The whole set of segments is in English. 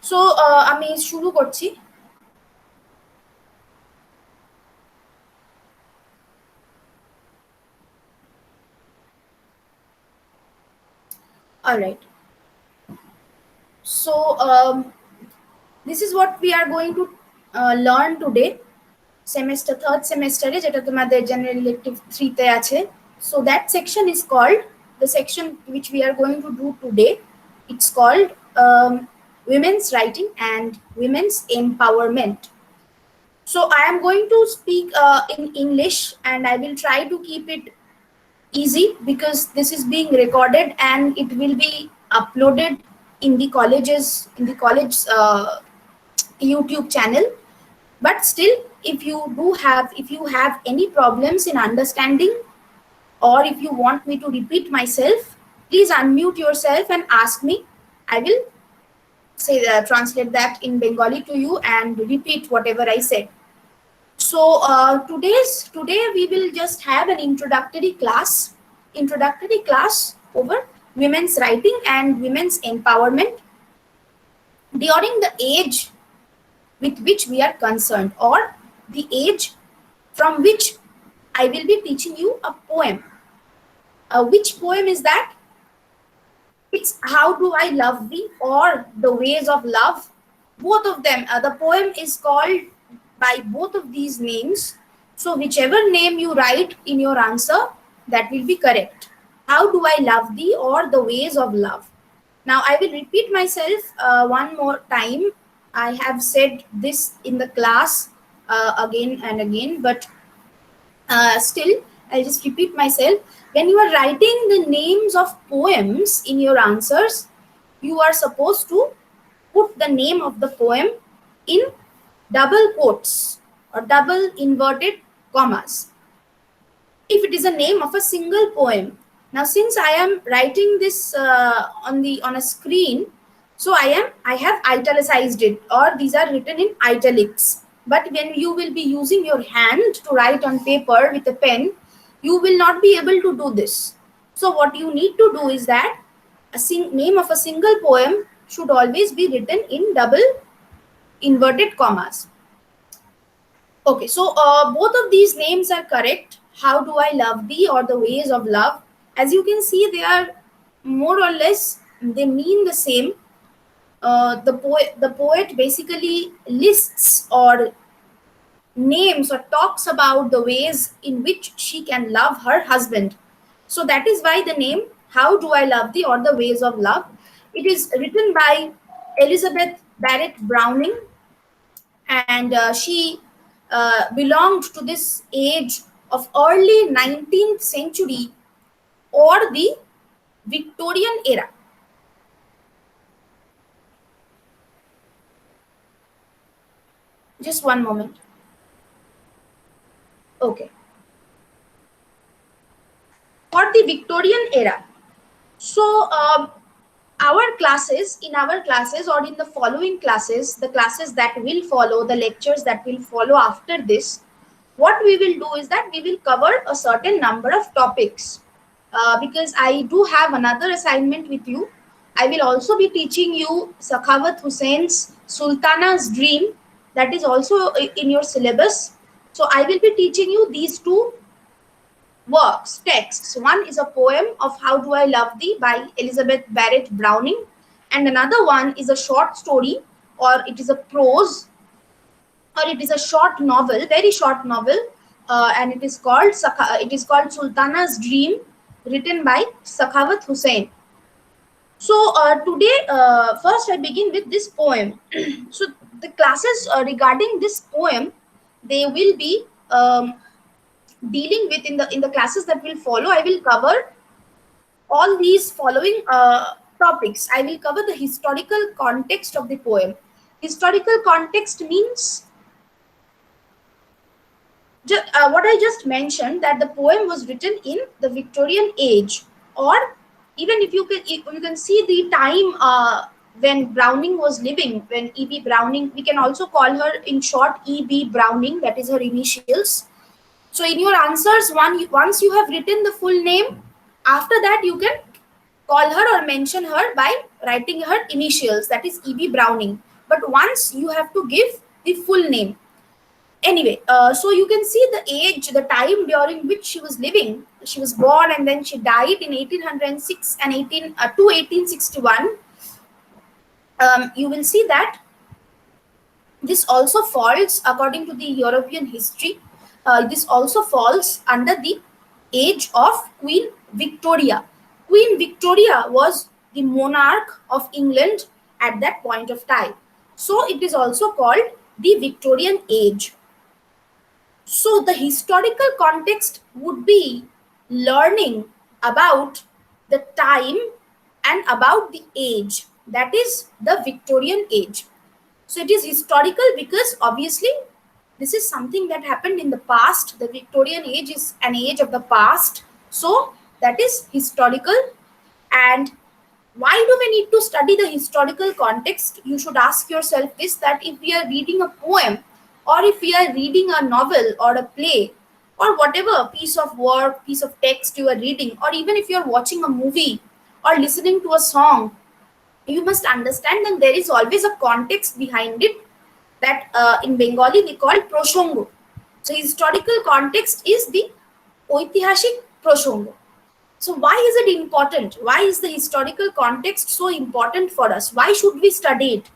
So আমি শুরু করছি। All right. So this is what we are going to learn today. Semester third semester যেটা তোমাদের general elective 3 তে আছে. So that section is called, the section which we are going to do today, it's called women's writing and women's empowerment. So I am going to speak in English, and I will try to keep it easy because this is being recorded and it will be uploaded in the colleges, in the college YouTube channel. But still, if you have any problems in understanding, or if you want me to repeat myself, please unmute yourself and ask me. I will translate that in Bengali to you and repeat whatever I said. So today we will just have an introductory class over women's writing and women's empowerment during the age with which we are concerned, or the age from which I will be teaching you a poem. Which poem is that? It's How Do I Love Thee, or The Ways of Love. Both of them. The poem is called by both of these names. So whichever name you write in your answer, that will be correct. How Do I Love Thee, or The Ways of Love. Now I will repeat myself one more time. I have said this in the class again and again, but still I'll just repeat myself. When you are writing the names of poems in your answers, you are supposed to put the name of the poem in double quotes or double inverted commas if it is a name of a single poem. Now since I am writing this on a screen, so I have italicized it, or these are written in italics. But when you will be using your hand to write on paper with a pen, you will not be able to do this. So what you need to do is that name of a single poem should always be written in double inverted commas. Okay, so both of these names are correct. How Do I Love Thee, or The Ways of Love. As you can see, they are more or less, they mean the same. The poet basically lists or names or talks about the ways in which she can love her husband. So that is why the name How Do I Love Thee, or The Ways of Love. It is written by Elizabeth Barrett Browning, and she belonged to this age of early 19th century, or the Victorian era. Just one moment. Okay. For the Victorian era. So in our classes, or in the following classes, the classes that will follow, the lectures that will follow after this, what we will do is that we will cover a certain number of topics. Because I do have another assignment with you. I will also be teaching you Sakhawat Hussein's Sultana's Dream, that is also in your syllabus. So I will be teaching you these two works, texts. One is a poem of How Do I Love Thee by Elizabeth Barrett Browning, and another one is a short story, or it is a prose, or it is a short novel, very short novel, and it is called Sultana's Dream, written by Sakhawat Hussain. So today, first I begin with this poem. So the classes regarding this poem, they will be dealing with in the classes that will follow. I will cover all these following topics. I will cover the historical context of the poem. Historical context means what I just mentioned, that the poem was written in the Victorian age, or even if you can see the time when Browning was living, when E.B. Browning, we can also call her in short E.B. Browning, that is her initials. So in your answers, once you have written the full name, after that you can call her or mention her by writing her initials, that is E.B. Browning. but once you have to give the full name. Anyway, so you can see the age, the time during which she was living. She was born and then she died in 1806 and 1861. You will see that this also falls, according to the European history, this also falls under the age of Queen Victoria. Queen Victoria was the monarch of England at that point of time. So it is also called the Victorian age. So the historical context would be learning about the time and about the age, that is the Victorian age. So it is historical because obviously this is something that happened in the past. The Victorian age is an age of the past. So that is historical. And why do we need to study the historical context? You should ask yourself this, that if we are reading a poem, or if we are reading a novel or a play, or whatever piece of work, piece of text you are reading, or even if you are watching a movie or listening to a song, you must understand that there is always a context behind it, that in Bengali we call proshongo. So historical context is the oitihashik proshongo. So why is it important? Why is the historical context so important for us? Why should we study it?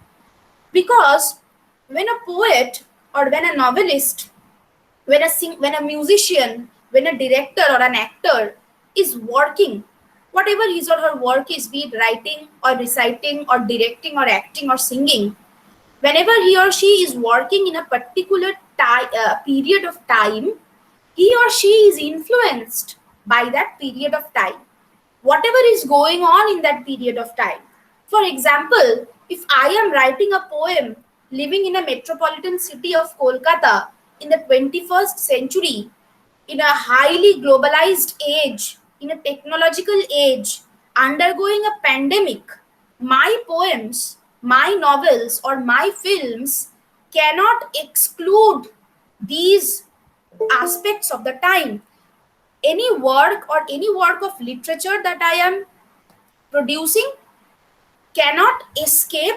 Because when a poet or when a novelist, when a musician, when a director or an actor is working, whatever his or her work is, be it writing or reciting or directing or acting or singing, whenever he or she is working in a particular period of time, he or she is influenced by that period of time, whatever is going on in that period of time. For example, if I am writing a poem living in a metropolitan city of Kolkata in the 21st century, in a highly globalized age, in a technological age, undergoing a pandemic, my poems, my novels, or my films cannot exclude these aspects of the time. Any work or any work of literature that I am producing cannot escape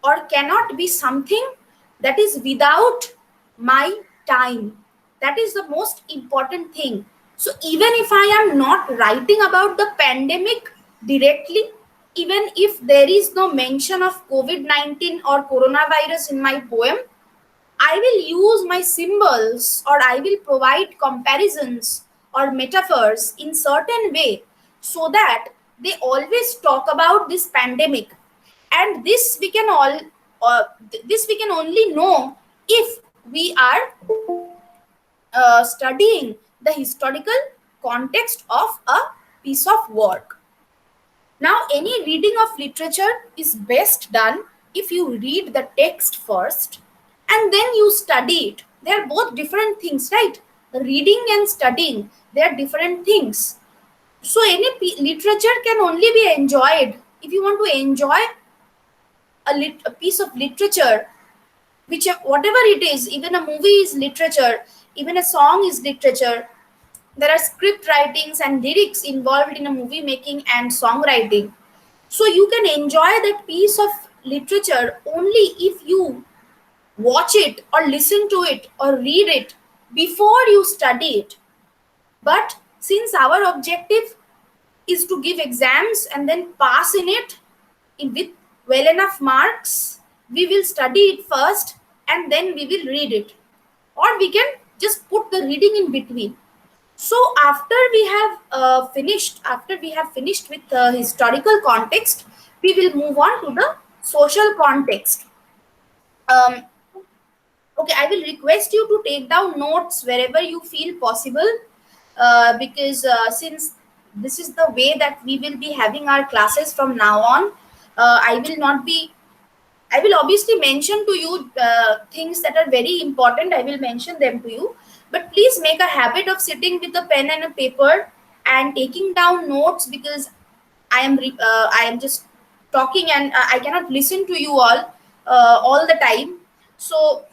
or cannot be something that is without my time. That is the most important thing. So even if I am not writing about the pandemic directly, even if there is no mention of COVID-19 or coronavirus in my poem, I will use my symbols, or I will provide comparisons or metaphors in certain way, so that they always talk about this pandemic. And this we can this we can only know if we are studying the historical context of a piece of work. Now, any reading of literature is best done if you read the text first and then you study it. They are both different things, right? Reading and studying, they are different things. So, any literature can only be enjoyed if you want to enjoy a piece of literature, which whatever it is. Even a movie is literature, even a song is literature. There are script writings and lyrics involved in a movie making and songwriting. So you can enjoy that piece of literature only if you watch it or listen to it or read it before you study it. But since our objective is to give exams and then pass in it with well enough marks, we will study it first and then we will read it. Or we can just put the reading in between. So after we have finished with the historical context, we will move on to the social context. Um, okay, I will request you to take down notes wherever you feel possible, because since this is the way that we will be having our classes from now on, I will obviously mention to you things that are very important. I will mention them to you. But please make a habit of sitting with a pen and a paper and taking down notes, because I am just talking and I cannot listen to you all the time. So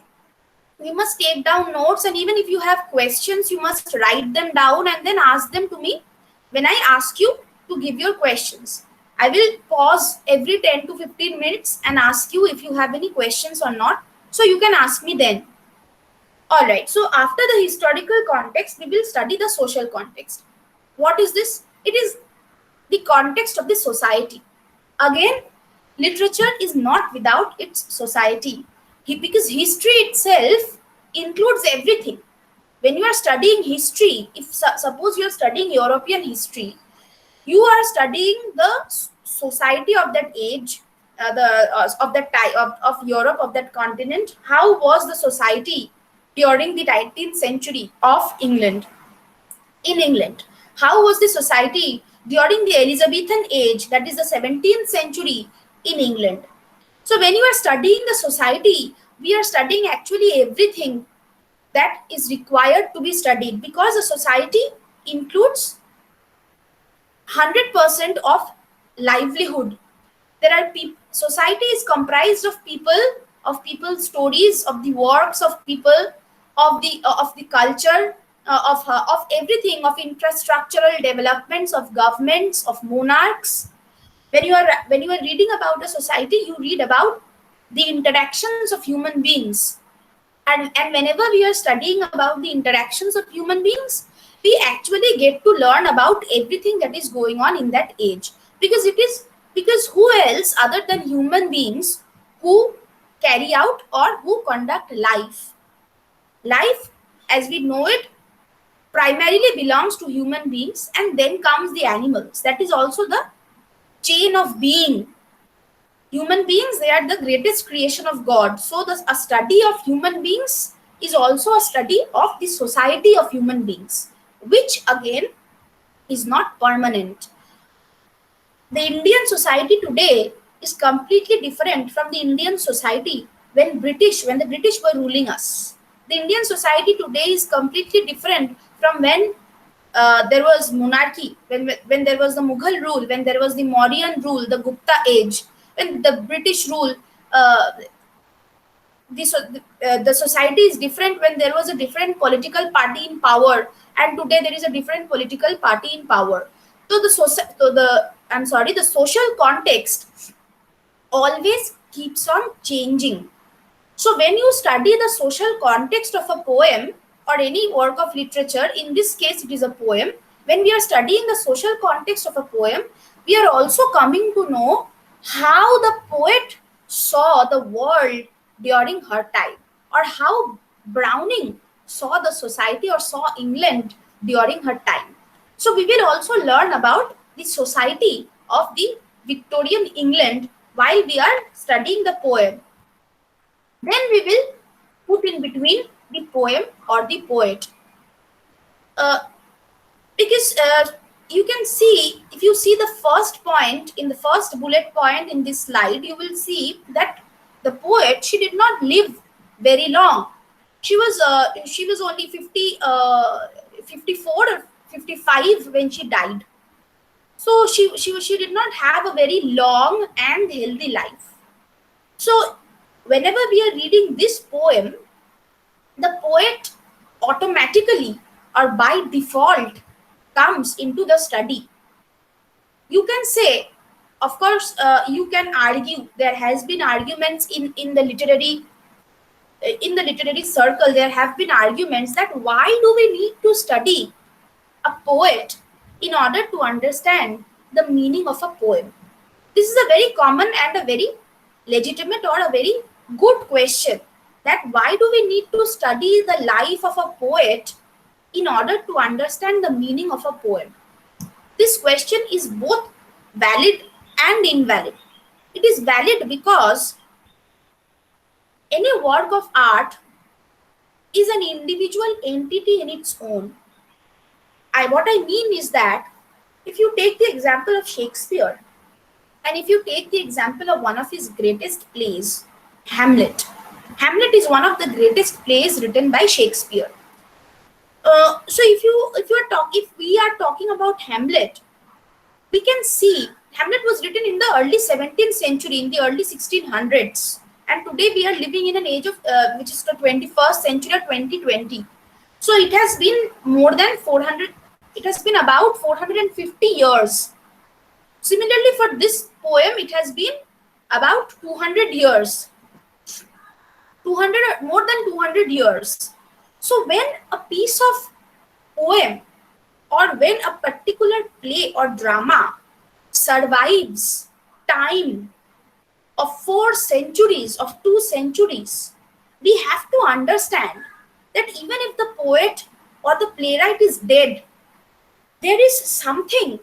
we must take down notes, and even if you have questions, you must write them down and then ask them to me when I ask you to give your questions. I will pause every 10 to 15 minutes and ask you if you have any questions or not. So you can ask me then. All right. So after the historical context, we will study the social context. What is this? It is the context of the society. Again, literature is not without its society. Because history itself includes everything. When you are studying history, if suppose you are studying European history, you are studying the society of that age, of that type of Europe, of that continent. How was the society during the 19th century of England? In England, how was the society during the Elizabethan age, that is the 17th century in England? So when you are studying the society, we are studying actually everything that is required to be studied, because the society includes 100% of livelihood. There are people. Society is comprised of people's stories, of the works of people, of the culture, of everything, of infrastructural developments, of governments, of monarchs. When you are reading about a society, you read about the interactions of human beings, and whenever we are studying about the interactions of human beings, we actually get to learn about everything that is going on in that age, because who else other than human beings who carry out or who conduct life as we know it primarily belongs to human beings, and then comes the animals. That is also the chain of being. Human beings, they are the greatest creation of God. So a study of human beings is also a study of the society of human beings, which again is not permanent. The Indian society today is completely different from the Indian society when the British were ruling us. The Indian society today is completely different from when there was monarchy, when there was the Mughal rule, when there was the Mauryan rule, the Gupta age, when the British rule. Uh, the society is different when there was a different political party in power, and today there is a different political party in power. So the social context always keeps on changing. So when you study the social context of a poem or any work of literature, in this case it is a poem, when we are studying the social context of a poem, we are also coming to know how the poet saw the world during her time, or how Browning saw the society or saw England during her time. So we will also learn about the society of the Victorian England while we are studying the poem. Then we will put in between the poem or the poet. Uh, because you can see, if you see the first point in the first bullet point in this slide, you will see that the poet, she did not live very long. She was only 54 or 55 when she died. So she did not have a very long and healthy life. So whenever we are reading this poem, the poet automatically or by default comes into the study. You can say, of course, you can argue. There has been arguments in the literary circle. There have been arguments that why do we need to study a poet in order to understand the meaning of a poem? This is a very common and a very legitimate or a very good question, that why do we need to study the life of a poet in order to understand the meaning of a poem? This question is both valid and invalid. It is valid because any work of art is an individual entity in its own. What I mean is that if you take the example of Shakespeare, and if you take the example of one of his greatest plays, Hamlet. Hamlet is one of the greatest plays written by Shakespeare. So if we are talking about Hamlet, we can see Hamlet was written in the early 17th century, in the early 1600s, and today we are living in an age of which is the 21st century or 2020. So it has been more than 400. It has been about 450 years. Similarly, for this poem, it has been about 200 years, 200 more than 200 years. So when a piece of poem or when a particular play or drama survives time of 4 centuries, of 2 centuries, we have to understand that even if the poet or the playwright is dead, there is something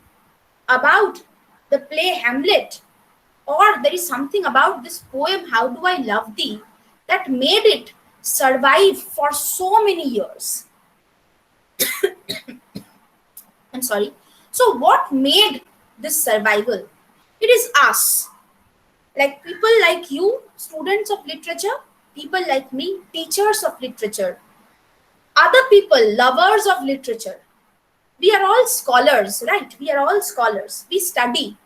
about the play Hamlet, or there is something about this poem, How Do I Love Thee, that made it survive for so many years. I'm sorry. So, what made this survival? It is us, like people like you, students of literature, people like me, teachers of literature, other people, lovers of literature. We are all scholars, right? We are all scholars. We study.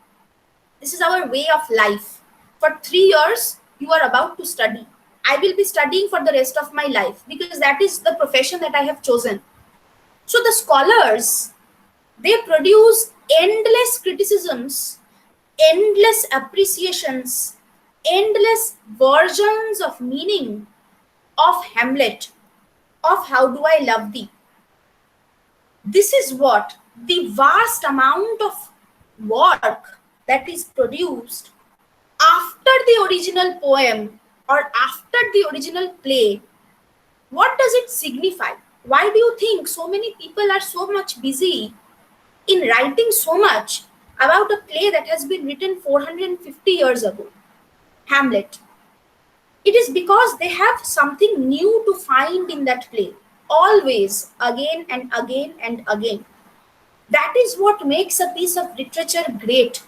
This is our way of life. For 3 years, you are about to study. I will be studying for the rest of my life because that is the profession that I have chosen. So the scholars, they produce endless criticisms, endless appreciations, endless versions of meaning of Hamlet, of How Do I Love Thee. This is what the vast amount of work that is produced after the original poem or after the original play. What does it signify? Why do you think so many people are so much busy in writing so much about a play that has been written 450 years ago, Hamlet? It is because they have something new to find in that play, always, again and again and again. That is what makes a piece of literature great.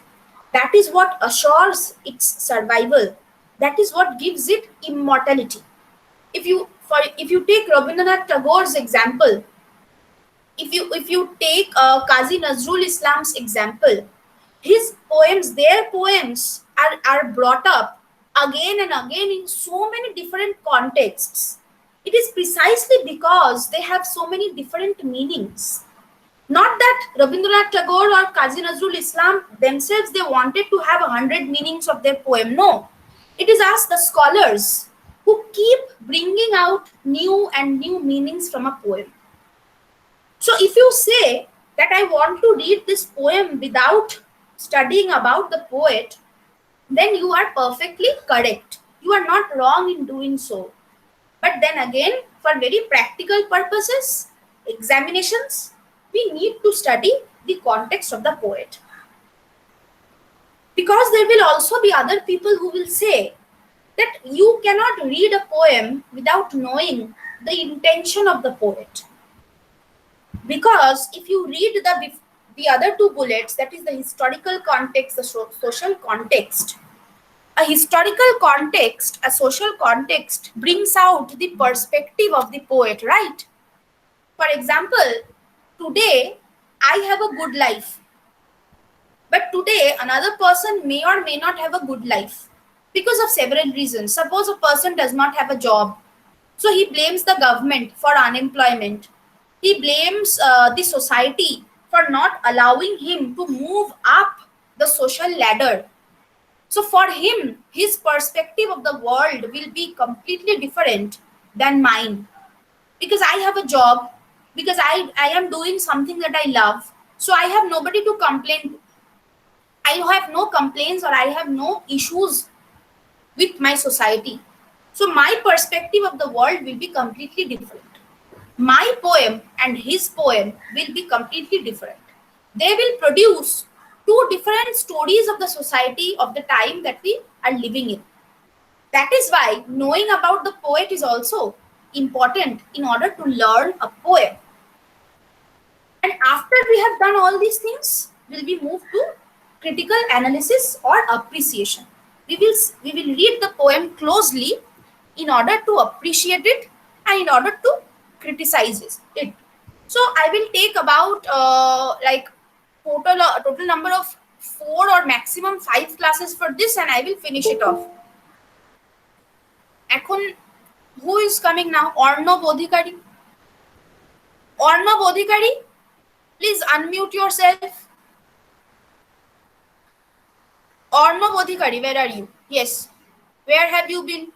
That is what assures its survival. That is what gives it immortality. If you take Rabindranath Tagore's example, if you take Qazi Nazrul Islam's example, his poems, their poems are brought up again and again in so many different contexts. It is precisely because they have so many different meanings. Not that Rabindranath Tagore or Qazi Nazrul Islam themselves, they wanted to have 100 meanings of their poem. No, it is us, the scholars, who keep bringing out new and new meanings from a poem. So if you say that I want to read this poem without studying about the poet, then you are perfectly correct. You are not wrong in doing so. But then again, for very practical purposes, examinations, we need to study the context of the poet. Because there will also be other people who will say that you cannot read a poem without knowing the intention of the poet. Because if you read the other two bullets, that is the historical context, the social context, a historical context, a social context brings out the perspective of the poet, right? For example, today I have a good life, but today another person may or may not have a good life because of several reasons. Suppose a person does not have a job, so he blames the government for unemployment. He blames the society for not allowing him to move up the social ladder. So for him, his perspective of the world will be completely different than mine. Because I have a job, because I am doing something that I love, so I have nobody to complain to. I have no complaints or I have no issues with my society. So my perspective of the world will be completely different. My poem and his poem will be completely different. They will produce two different stories of the society of the time that we are living in. That is why knowing about the poet is also important in order to learn a poem. And after we have done all these things, will we move to critical analysis or appreciation. We will read the poem closely in order to appreciate it and in order to criticize it. So I will take about like total number of 4 or maximum 5 classes for this, and I will finish it off. এখন who is coming now? Arnab Adhikari. Arnab Adhikari, please unmute yourself. Orno Bodhikari, where are you? Yes. Where have you been?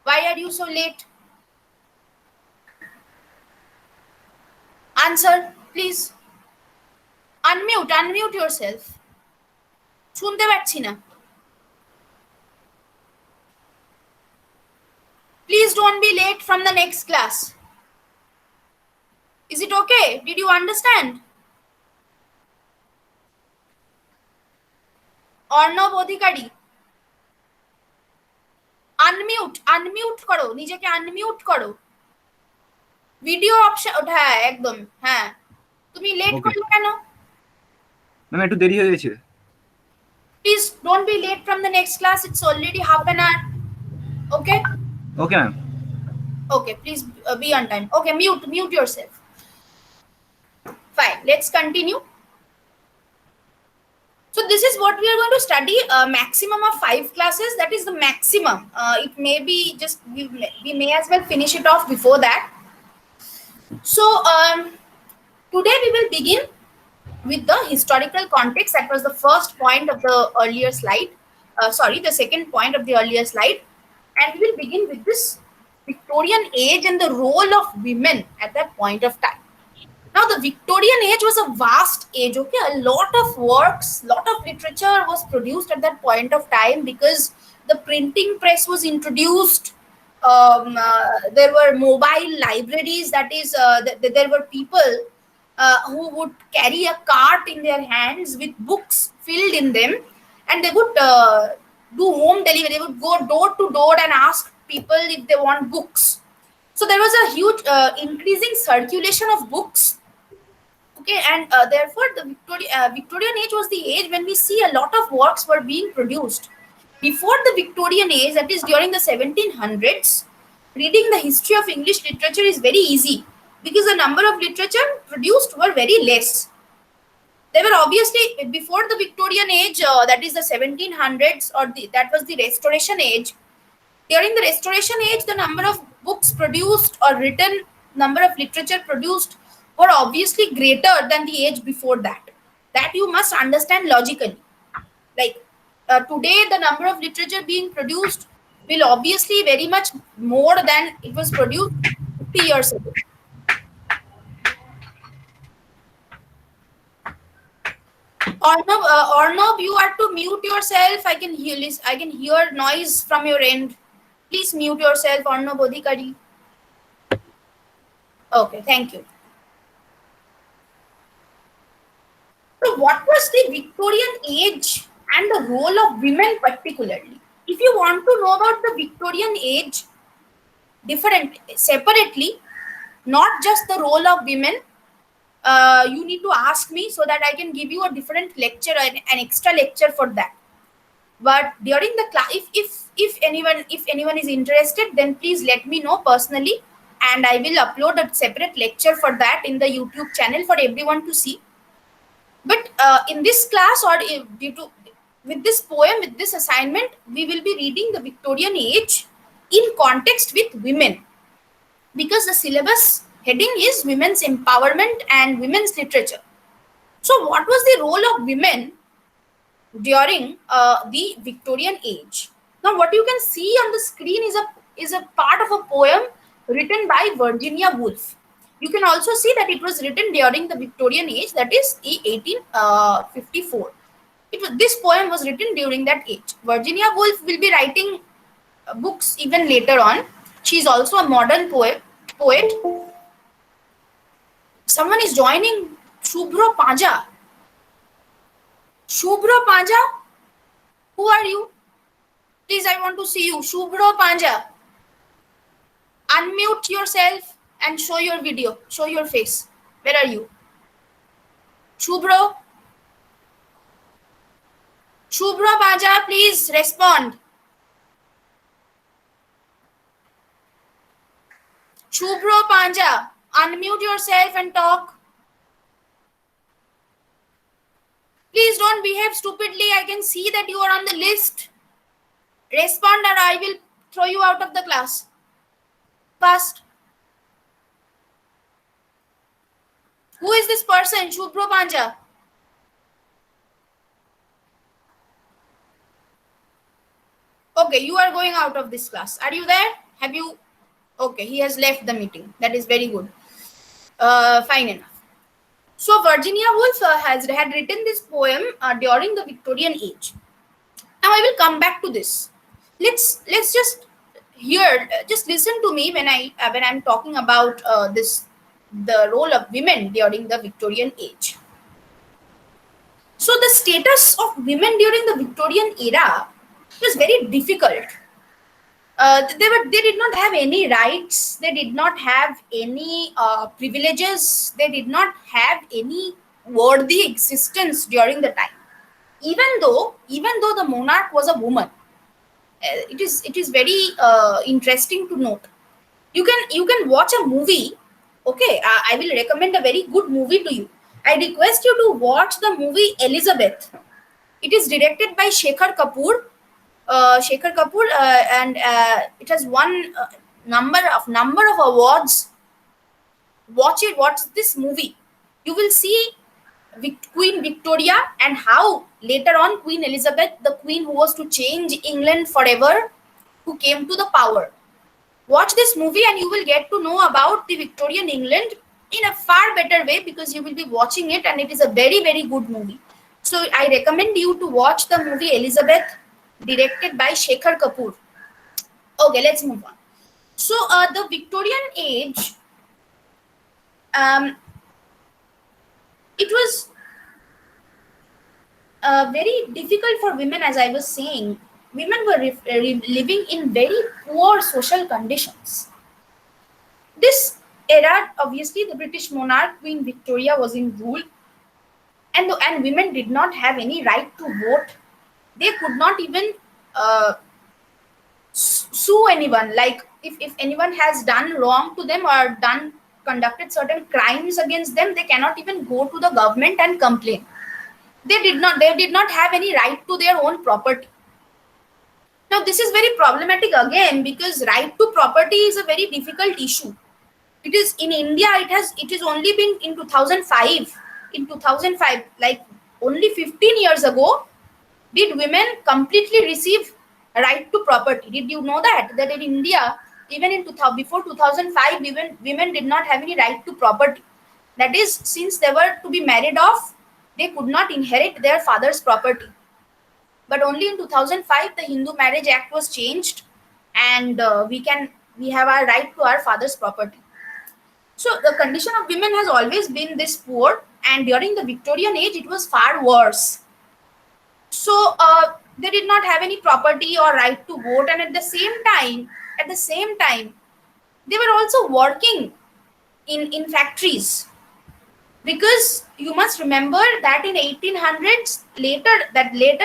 Why are you so late? Answer, please. Unmute yourself. শুনতে পাচ্ছি না. Please don't be late from the next class. Is it okay? Did you understand? Orno Bodhikari. Unmute করো, নিজেকে unmute করো. Video option, হ্যাঁ একদম, হ্যাঁ. তুমি লেট করলে কেন? ম্যাম একটু দেরি হয়ে গেছে. Please don't be late from the next class. It's already half an hour. Okay? Okay, ma'am. Okay, please be on time. Okay, mute yourself. Fine, let's continue. So this is what we are going to study. Maximum of 5 classes. That is the maximum. It may be just, we may as well finish it off before that. So today we will begin with the historical context. That was the first point of the earlier slide. The second point of the earlier slide. And we will begin with this Victorian age and the role of women at that point of time. Now, the Victorian age was a vast age, okay? A lot of works, lot of literature was produced at that point of time because the printing press was introduced. There were mobile libraries, that is, there were people who would carry a cart in their hands with books filled in them, and they would do home delivery. They would go door to door and ask people if they want books. So there was a huge increasing circulation of books. Okay, and therefore the Victorian age was the age when we see a lot of works were being produced. Before the Victorian age, that is during the 1700s, reading the history of English literature is very easy because the number of literature produced were very less. They were obviously, before the Victorian age, that is the 1700s, or that was the Restoration age. During the Restoration age, the number of books produced or written, number of literature produced were obviously greater than the age before that. That you must understand logically. Like today, the number of literature being produced will obviously very much more than it was produced 50 years ago. Arnab, you are to mute yourself. I can hear noise from your end. Please mute yourself, Arnab Bodhikari. Okay, thank you. So what was the Victorian age and the role of women particularly? If you want to know about the Victorian age separately, not just the role of women, you need to ask me so that I can give you a different lecture, an extra lecture for that. But during the class, if anyone is interested, then please let me know personally, and I will upload a separate lecture for that in the YouTube channel for everyone to see. But in this class, or with this poem, with this assignment, we will be reading the Victorian age in context with women, because the syllabus heading is women's empowerment and women's literature. So what was the role of women during the Victorian age? Now what you can see on the screen is a part of a poem written by Virginia Woolf. You can also see that it was written during the Victorian age, that is 1854. This poem was written during that age. Virginia Woolf will be writing books even later on. She is also a modern poet. Someone is joining. Shubhra Paja. Shubhra Paja? Who are you? Please, I want to see you. Shubhra Paja. Unmute yourself and show your video. Show your face. Where are you? Shubhra? Shubhra Paja, please respond. Shubhra Paja, unmute yourself and talk. Please don't behave stupidly. I can see that you are on the list. Respond or I will throw you out of the class. Fast. Who is this person? Shubhra Paja. Okay, you are going out of this class. Are you there? Have you? Okay, he has left the meeting. That is very good. Fine enough. So Virginia Woolf had written this poem during the Victorian age. Now I will come back to this. Let's just hear. Just listen to me when I'm talking about this, the role of women during the Victorian age. So the status of women during the Victorian era was very difficult. They did not have any rights. They did not have any privileges. They did not have any worthy existence during the time. Even though the monarch was a woman, it is very interesting to note. You can watch a movie. Okay, I will recommend a very good movie to you. I request you to watch the movie Elizabeth. It is directed by Shekhar Kapoor. And it has won number of awards. Watch it. Watch this movie. You will see Queen Victoria and how later on Queen Elizabeth, the queen who was to change England forever, who came to the power. Watch this movie and you will get to know about the Victorian England in a far better way, because you will be watching it and it is a very, very good movie. So I recommend you to watch the movie Elizabeth, directed by Shekhar Kapoor. Okay, let's move on. So the Victorian age, it was very difficult for women, as I was saying. Women were living in very poor social conditions. This era, obviously, the British monarch Queen Victoria was in rule, and women did not have any right to vote. They could not even sue anyone. Like if anyone has done wrong to them or conducted certain crimes against them, they cannot even go to the government and complain. They did not have any right to their own property. Now this is very problematic again, because right to property is a very difficult issue. It is in India. It is only been in 2005. In 2005, like only 15 years ago, did women completely receive a right to property. Did you know that in India, even in 2000, before 2005, women did not have any right to property. That is, since they were to be married off, they could not inherit their father's property. But only in 2005, the Hindu Marriage Act was changed, and we have our right to our father's property. So the condition of women has always been this poor, and during the Victorian age, it was far worse. So they did not have any property or right to vote, and at the same time, they were also working in factories. Because you must remember that in 1800s, later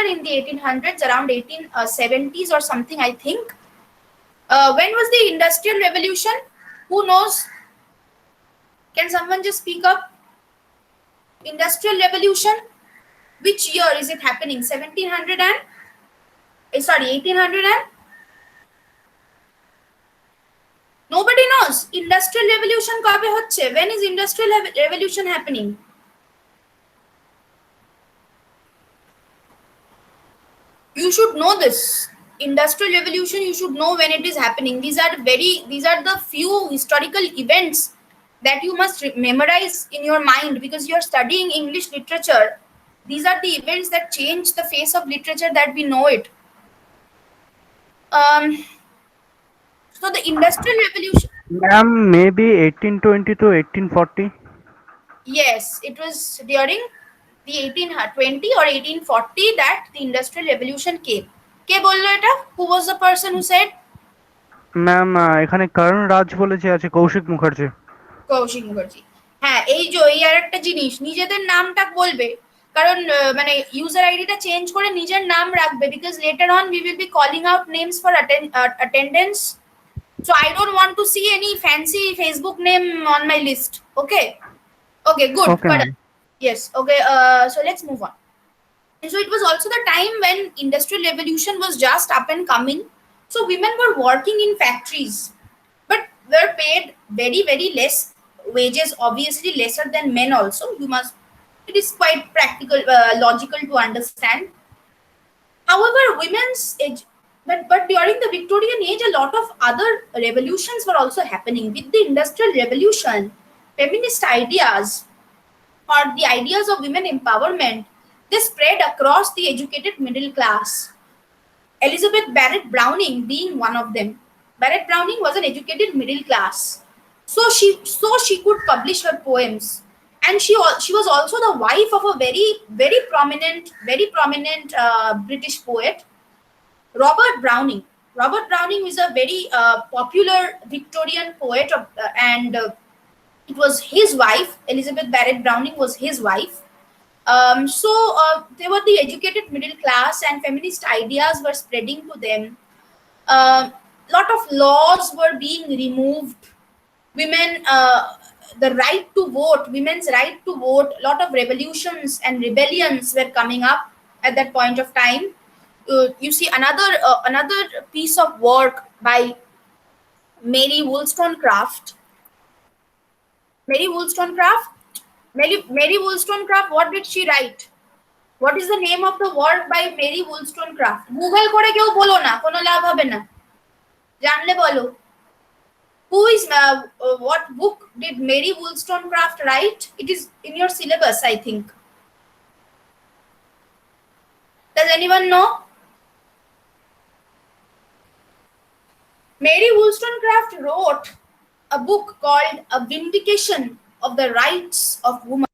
in the 1800s, around 1870s or something, I think. When was the Industrial Revolution? Who knows? Can someone just speak up? Industrial Revolution? Which year is it happening? 1700 and 1800 and nobody knows. Industrial Revolution kabe hocche? When is Industrial Revolution happening? You should know this. Industrial Revolution, you should know when it is happening. These are the few historical events that you must memorize in your mind, because you are studying English literature. These are the events that change the face of literature that we know it. So the Industrial Revolution. Ma'am, maybe 1820 to 1840. Yes, it was during the 1820 or 1840 that the Industrial Revolution came. কে বললো এটা? Who was the person who said? Ma'am এখানে করণ রাজ বলে যে আছে কৌশিক মুখার্জি। কৌশিক মুখার্জি। হ্যাঁ, এই আর একটা জিনিস, নিজেদের নামটা বলবে, কারণ মানে ইউজার আইডিটা চেঞ্জ করে নিজের নাম রাখবে, because letter on we will be calling out names for attendance. So I don't want to see any fancy Facebook name on my list. Okay, good. Okay, But, ma'am. yes, okay. So let's move on. So it was also the time when Industrial Revolution was just up and coming. So women were working in factories, but were paid very, very less wages, obviously lesser than men also. It is quite practical, logical to understand. However, but during the Victorian age, a lot of other revolutions were also happening. With the Industrial Revolution, feminist ideas or the ideas of women empowerment, they spread across the educated middle class. Elizabeth Barrett Browning being one of them. Barrett Browning was an educated middle class, so she could publish her poems, and she was also the wife of a very prominent British poet, Robert Browning. Robert Browning is a very popular Victorian poet, and it was his wife. Elizabeth Barrett Browning was his wife. So they were the educated middle class, and feminist ideas were spreading to them. A lot of laws were being removed. Women, the right to vote, women's right to vote. A lot of revolutions and rebellions were coming up at that point of time. You see another piece of work by Mary Wollstonecraft. Mary Wollstonecraft. Mary Wollstonecraft. What did she write? What is the name of the work by Mary Wollstonecraft? Google করে কেউ বলো না, কোনো লাভ হবে না, জানলে বলো. Who is what book did Mary Wollstonecraft write? It is in your syllabus, I think. Does anyone know? Mary Wollstonecraft wrote a book called A Vindication of the Rights of Women.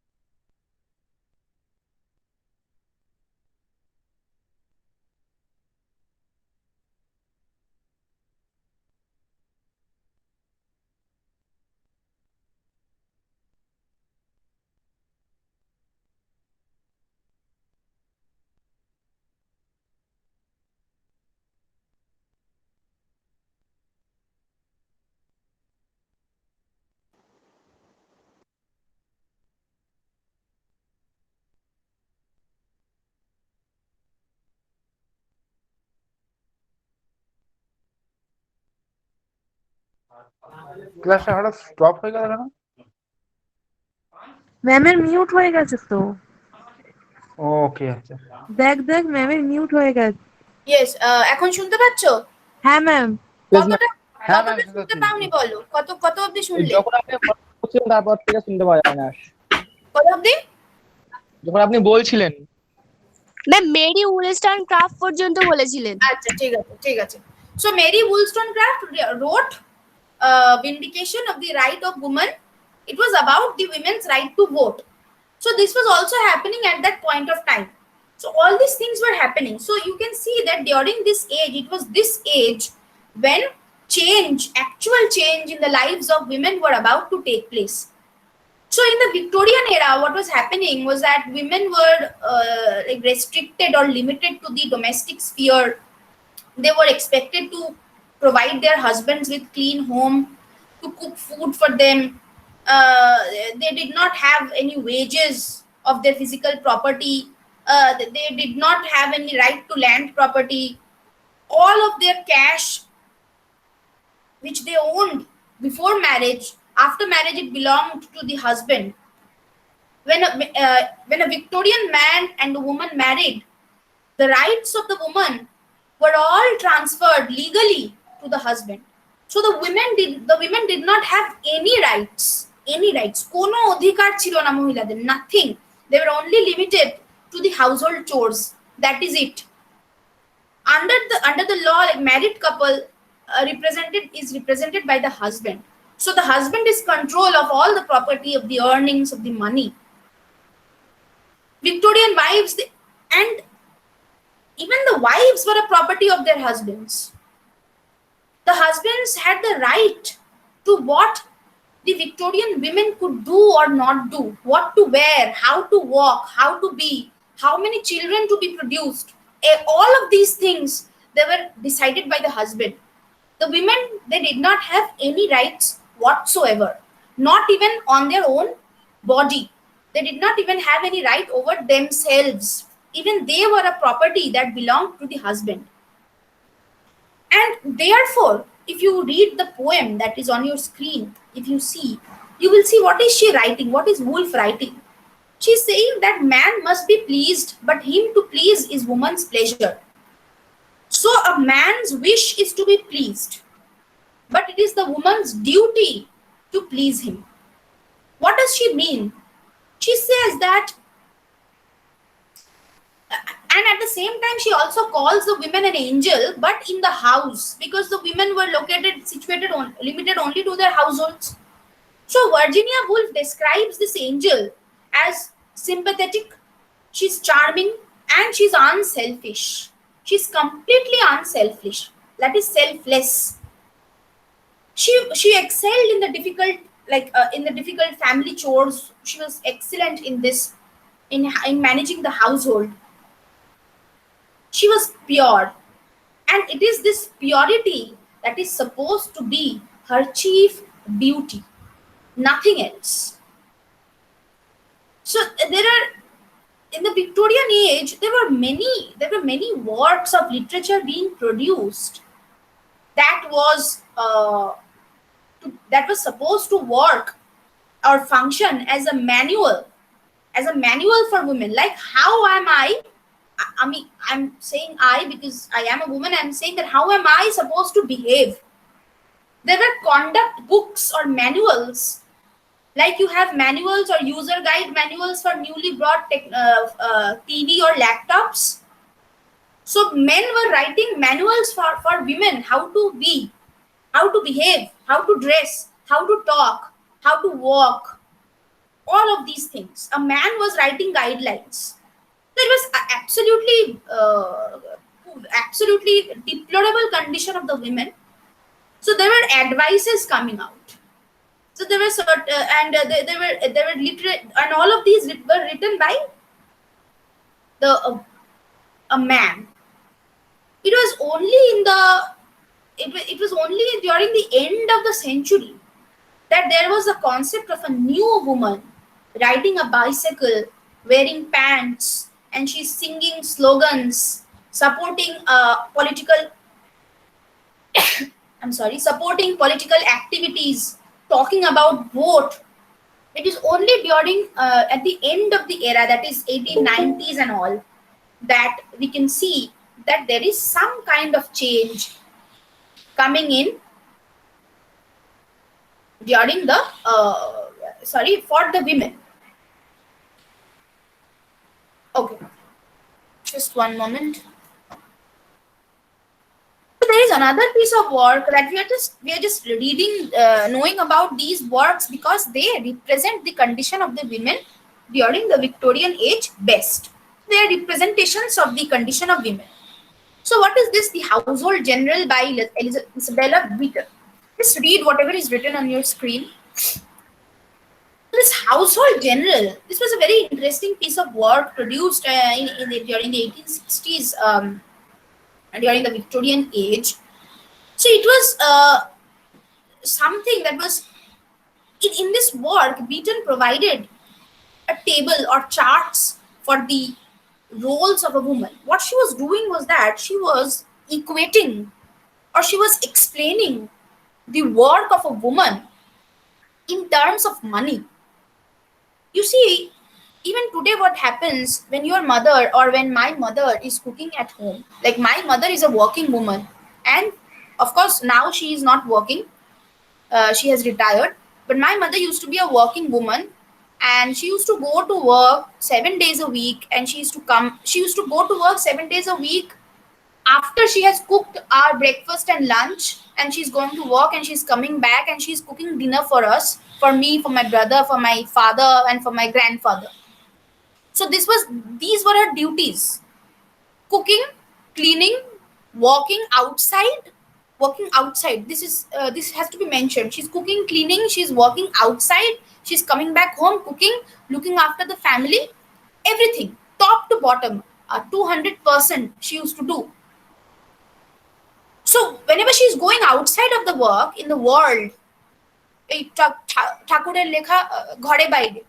ক্লাসটা হঠাৎ stop হয়ে গেল কেন? ম্যামের mute হয়ে গেছে তো। ওকে, আচ্ছা। দেখ দেখ ম্যামের মিউট হয়ে গেছে। Yes, এখন শুনতে পাচ্ছো? হ্যাঁ ম্যাম। কতটা হ্যাঁ ম্যাম, কতটা শুনতে পাওনি বলো? কত অবধি শুনলে? যখন আপনি বলছিলেন তারপর থেকে শুনতে পাওয়া যায় না। কত অবধি? যখন আপনি বলছিলেন ম্যাম মেরি উলস্টনক্রাফট পর্যন্ত বলেছিলেন। আচ্ছা, ঠিক আছে। So Mary Wollstonecraft wrote Vindication of the Right of Women. It was about the women's right to vote. So this was also happening at that point of time. So all these things were happening. So you can see that during this age, it was this age when actual change in the lives of women were about to take place. So in the Victorian era, what was happening was that women were like restricted or limited to the domestic sphere. They were expected to provide their husbands with clean home, to cook food for them. They did not have any wages of their physical property. They did not have any right to land property. All of their cash, which they owned before marriage, after marriage it belonged to the husband. When a Victorian man and a woman married, the rights of the woman were all transferred legally to the husband. So the women did not have any rights. Kono odhikar chilo na mohilader, nothing. They were only limited to the household chores. That is it. Under the law, like married couple is represented by the husband. So the husband is control of all the property, of the earnings, of the money. Victorian wives, and even the wives were a property of their husbands. The husbands had the right to what the Victorian women could do or not do, what to wear, how to walk, how to be, how many children to be produced. All of these things, they were decided by the husband. The women, they did not have any rights whatsoever, not even on their own body. They did not even have any right over themselves. Even they were a property that belonged to the husband. And therefore, if you read the poem that is on your screen, if you see, you will see what is she writing, what is Woolf writing. She's saying that man must be pleased, but him to please is woman's pleasure. So a man's wish is to be pleased, but it is the woman's duty to please him. What does she mean? She says that, and at the same time, she also calls the women an angel, but in the house, because the women were limited only to their households. So Virginia Woolf describes this angel as sympathetic, she's charming, and she's unselfish. She's completely unselfish, that is selfless. She excelled in the difficult family chores. She was excellent in this, in managing the household. She was pure, and it is this purity that is supposed to be her chief beauty, nothing else. So there are, in the Victorian age, there were many works of literature being produced that was supposed to work or function as a manual for women. Like, how am I mean, I'm saying I because I am a woman. I'm saying that how am I supposed to behave? There were conduct books or manuals, like you have manuals or user guide manuals for newly brought TV or laptops. So men were writing manuals for women, how to be, how to behave, how to dress, how to talk, how to walk, all of these things. A man was writing guidelines. There was absolutely deplorable condition of the women. So there were advices coming out. So there were there were literate, and all of these were written by a man. It was only during the end of the century that there was a concept of a new woman riding a bicycle, wearing pants, and she's singing slogans, supporting supporting political activities, talking about vote. It is only during at the end of the era, that is 1890s and all, that we can see that there is some kind of change coming in during the for the women. Okay, just one moment. There is another piece of work that we are just reading, knowing about these works because they represent the condition of the women during the Victorian age best. They are representations of the condition of women. So what is this? The Household General by Isabella Beaton. Just read whatever is written on your screen. This Household General, this was a very interesting piece of work produced during the 1860s, during the Victorian age. So it was something that was, in this work, Beaton provided a table or charts for the roles of a woman. What she was doing was that she was equating, or she was explaining the work of a woman in terms of money. You see, even today what happens when your mother or when my mother is cooking at home, like my mother is a working woman, and of course now she is not working, she has retired, but my mother used to be a working woman, and she used to go to work 7 days a week, and she used to go to work 7 days a week after she has cooked our breakfast and lunch, and she's going to work and she's coming back and she's cooking dinner for us, for me, for my brother, for my father, and for my grandfather. So these were her duties: cooking, cleaning, walking outside. This has to be mentioned. She's cooking, cleaning, she's working outside, she's coming back home, cooking, looking after the family, everything, top to bottom, 200% she used to do. So whenever she's going outside of the work in the world, ঠাকুরের লেখা ঘরে বাইরে.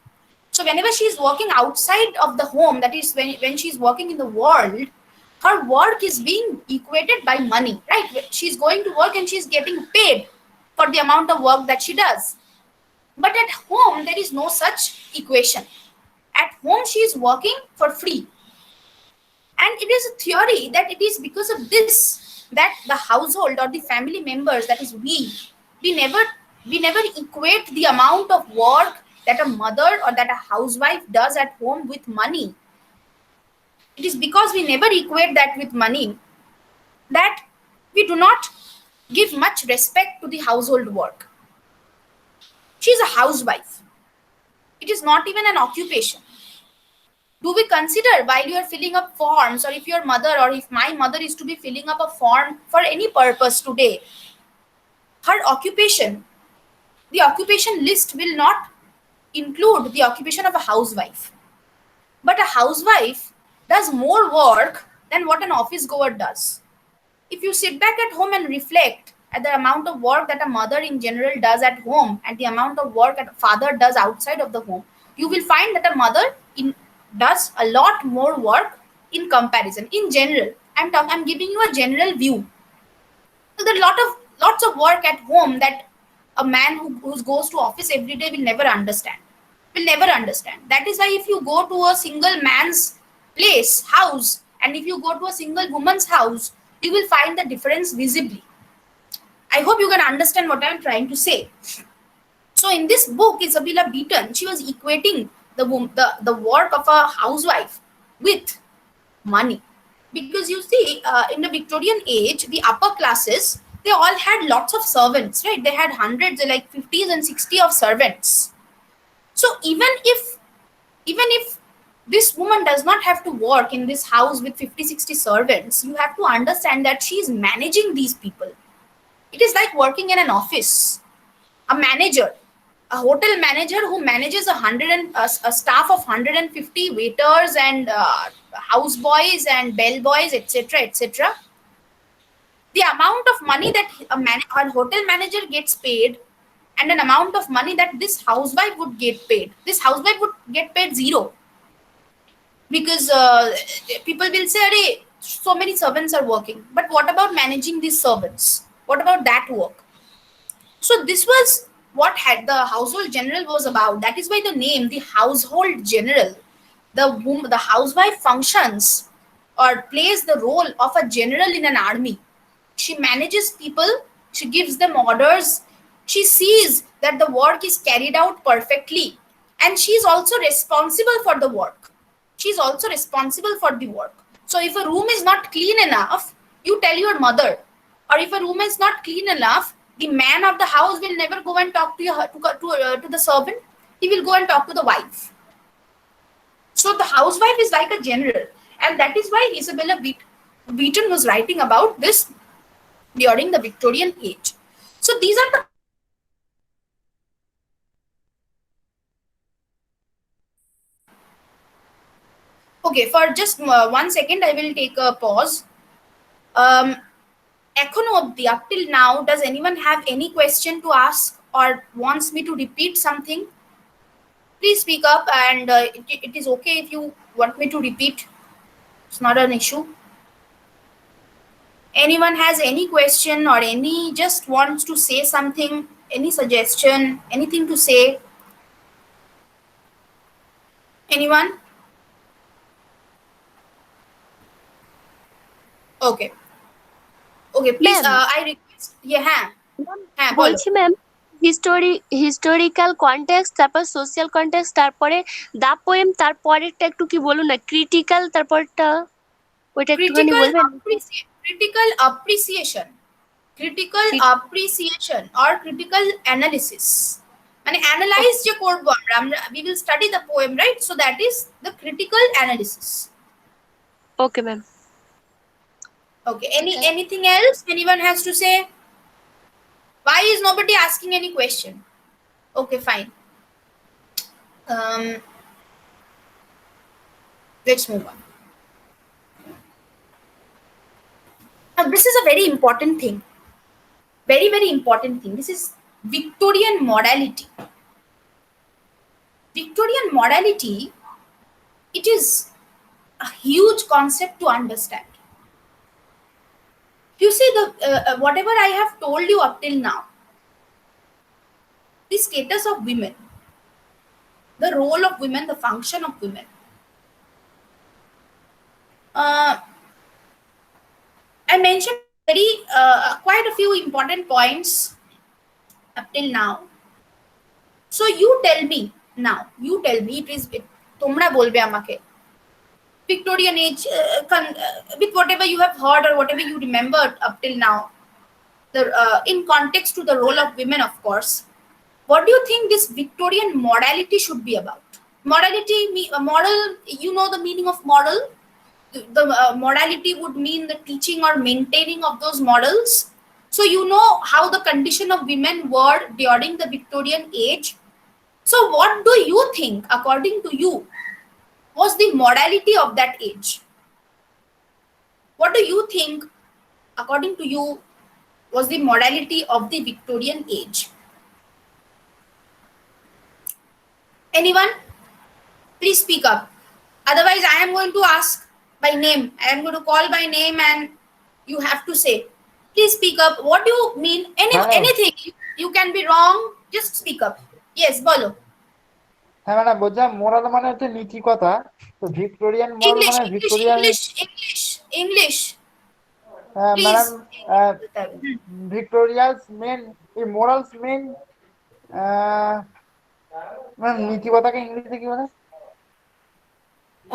So whenever she's working outside of the home, that is when she's working in the world, her work is being equated by money, right? She's going to work and she's getting paid for the amount of work that she does. But at home, there is no such equation. At home, she is working for free. And it is a theory that it is because of this that the household or the family members, that is we never equate the amount of work that a mother or that a housewife does at home with money. It is because we never equate that with money that we do not give much respect to the household work. She is a housewife. It is not even an occupation. Do we consider while you are filling up forms, or if your mother or if my mother is to be filling up a form for any purpose today, her occupation, the occupation list will not include the occupation of a housewife. But a housewife does more work than what an office goer does. If you sit back at home and reflect at the amount of work that a mother in general does at home and the amount of work that a father does outside of the home, you will find that a mother does a lot more work in comparison. In general, I'm giving you a general view. So there are lots of work at home that a man who goes to office every day will never understand. Will never understand. That is why if you go to a single man's house, and if you go to a single woman's house, you will find the difference visibly. I hope you can understand what I'm trying to say. So in this book, Isabella Beaton, she was equating the work of a housewife with money. Because you see, in the Victorian age, the upper classes, they all had lots of servants, right? They had hundreds, like 50s and 60 of servants. So even if this woman does not have to work in this house with 50-60 servants, you have to understand that she is managing these people. It is like working in an office. A manager, a hotel manager who manages a staff of 150 waiters and houseboys and bellboys, etc., etc. The amount of money that a hotel manager gets paid and an amount of money that this housewife would get paid, this housewife would get paid zero. Because people will say, "Arey, so many servants are working." But what about managing these servants? What about that work? So this was what had the household general was about. That is why the name, the household general, the housewife functions or plays the role of a general in an army. She manages people, she gives them orders, she sees that the work is carried out perfectly, and she is also responsible for the work. She is also responsible for the work. So if a room is not clean enough, you tell your mother. Or if a room is not clean enough, the man of the house will never go and talk to the servant. He will go and talk to the wife. So the housewife is like a general, and that is why Isabella Beaton was writing about this during the Victorian age. So these are the okay. For just 1 second, I will take a pause. Echono Abdi, up till now, does anyone have any question to ask or wants me to repeat something? Please speak up, and it is okay if you want me to repeat. It's not an issue. Anyone has any question or any just wants to say something, any suggestion, anything to say? Anyone? Okay. Okay, please, Ma'am. I request. Yeah, bolo. বলছি ma'am historical context, তারপর social context, তারপরে দা poem, তারপরেরটা একটু কি বলুন না, critical, তারপরটা ওইটা একটুখানি বলবেন? Critical appreciation, or critical analysis. মানে analyze যে করব আমরা, we will study the poem, right? So that is the critical analysis. Okay ma'am. Okay, anything else anyone has to say? Why is nobody asking any question? Okay, fine. Let's move on. Now, this is a very important thing. Very, very important thing. This is Victorian morality. Victorian morality, it is a huge concept to understand. You see, whatever I have told you up till now, the status of women, the role of women, the function of women. I mentioned very quite a few important points up till now. So you tell me now. You tell me. It is তোমরা বলবে আমাকে Victorian age with whatever you have heard or whatever you remembered up till now. The in context to the role of women, of course. What do you think this Victorian morality should be about? Morality, moral. You know the meaning of moral. The morality would mean the teaching or maintaining of those morals. So you know how the condition of women were during the Victorian age. So what do you think, according to you, was the morality of that age? What do you think, according to you, was the morality of the Victorian age? Anyone? Please speak up. Otherwise, I am going to ask by name. I am going to call by name and you have to say. Please speak up. What do you mean? Anything. You can be wrong. Just speak up. Yes, bolo. হ্যাঁ madam বলছিলাম moral মানে হচ্ছে নীতিকথা, তো Victorian moral English, মানে English, Victorian. English, English, English. Madam Please. Victorious মেন morals মেন ma'am নীতিকথাকে ইংলিশে কি বলে?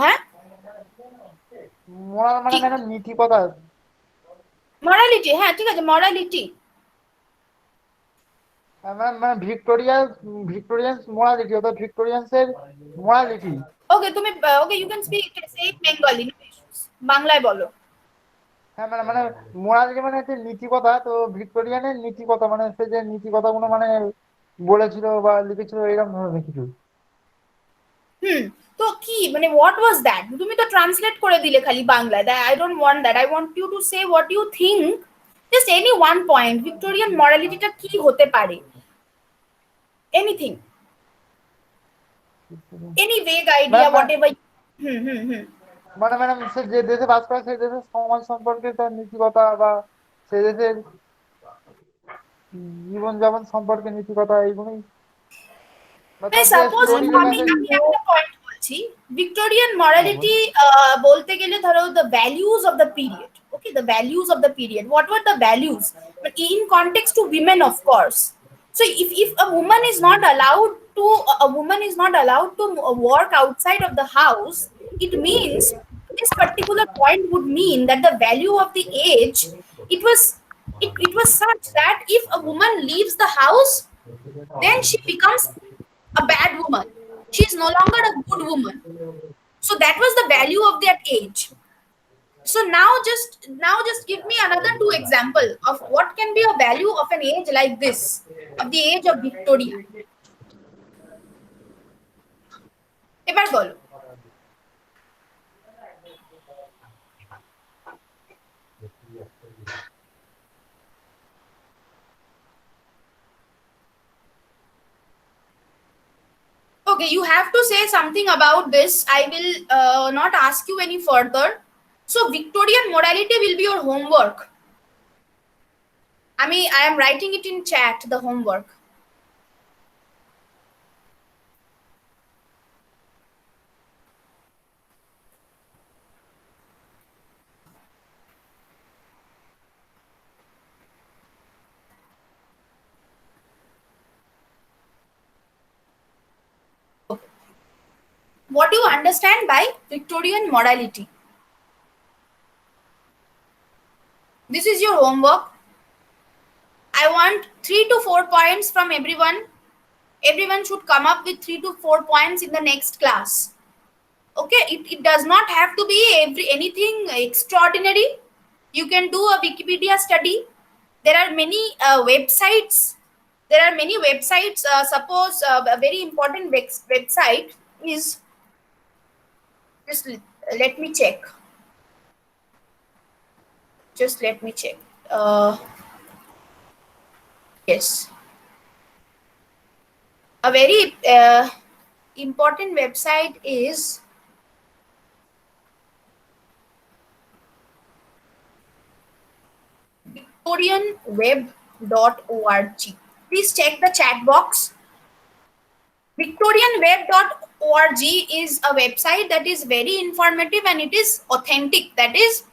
হ্যাঁ মোরাল মানে কি? ম্যাডাম নীতিকথা। Morality, হ্যাঁ ঠিক আছে, morality. ম্যাম মানে ভিক্টোরিয়ান্স মোরালিটি অর্থাৎ ভিক্টোরিয়ান্সের মোরালিটি। Okay, তুমি okay, you can speak say it Bengali, no issues. বাংলায় বলো। হ্যাঁ ম্যাডাম মানে মোরালিটি মানে হচ্ছে নীতিকথা, তো ভিক্টোরিয়ানের নীতিকথা মানে হচ্ছে যে নীতিকথাগুলো মানে বলেছিল বা লিখেছিল এরকম ধরনের কিছু। তো কি মানে what was that? তুমি তো ট্রান্সলেট করে দিলে খালি বাংলায়। I don't want that. I want you to say what you think. Just any one point. Victorian moralityটা কি হতে পারে? Anything. Any vague idea, whatever. মানে ম্যাডাম সে যে দেশে বাস করে সেই দেশের সমাজ সম্পর্কে তার নীতিকথা বা সেই দেশের জীবনযাপন সম্পর্কে নীতিকথা এইগুলোই। সাপোজ আমি একটা পয়েন্ট বলছি, ভিক্টোরিয়ান মরালিটি বলতে গেলে ধরো the values of the period, okay, the values of the period, what were the values, but in context to women of course. So if a woman is not allowed to work outside of the house, it means this particular point would mean that the value of the age, it was such that if a woman leaves the house, then she becomes a bad woman. She is no longer a good woman. So that was the value of that age. So now just give me another two example of what can be a value of an age like this, of the age of Victoria. এবার বলো। Okay, you have to say something about this. I will not ask you any further. So Victorian morality will be your homework. I am writing it in chat, the homework. What do you understand by Victorian morality? This is your homework. I want 3 to 4 points from everyone. Everyone should come up with 3 to 4 points in the next class. Okay, it does not have to be anything extraordinary. You can do a Wikipedia study. There are many websites. Suppose a very important website is, just let me check. Yes, a very important website is victorianweb.org. Please check the chat box. victorianweb.org is a website that is very informative and it is authentic, that is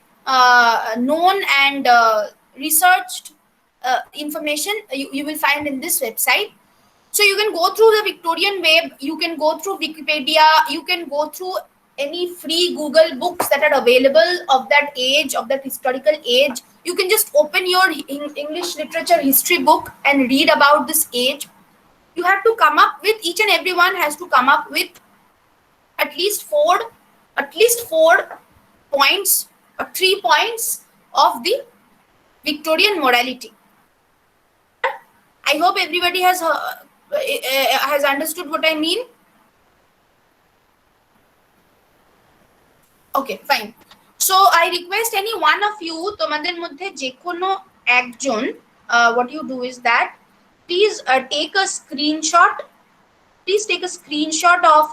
known and researched information you will find in this website. So you can go through the Victorian Web, you can go through Wikipedia, you can go through any free Google books that are available of that age, of that historical age. You can just open your English literature history book and read about this age. You have to come up with, each and everyone has to come up with at least four points or 3 points of the Victorian morality. I hope everybody has understood what I mean. Okay, fine. So I request any one of you, তোমাদের মধ্যে যে কোনো একজন, what you do is that please take a screenshot of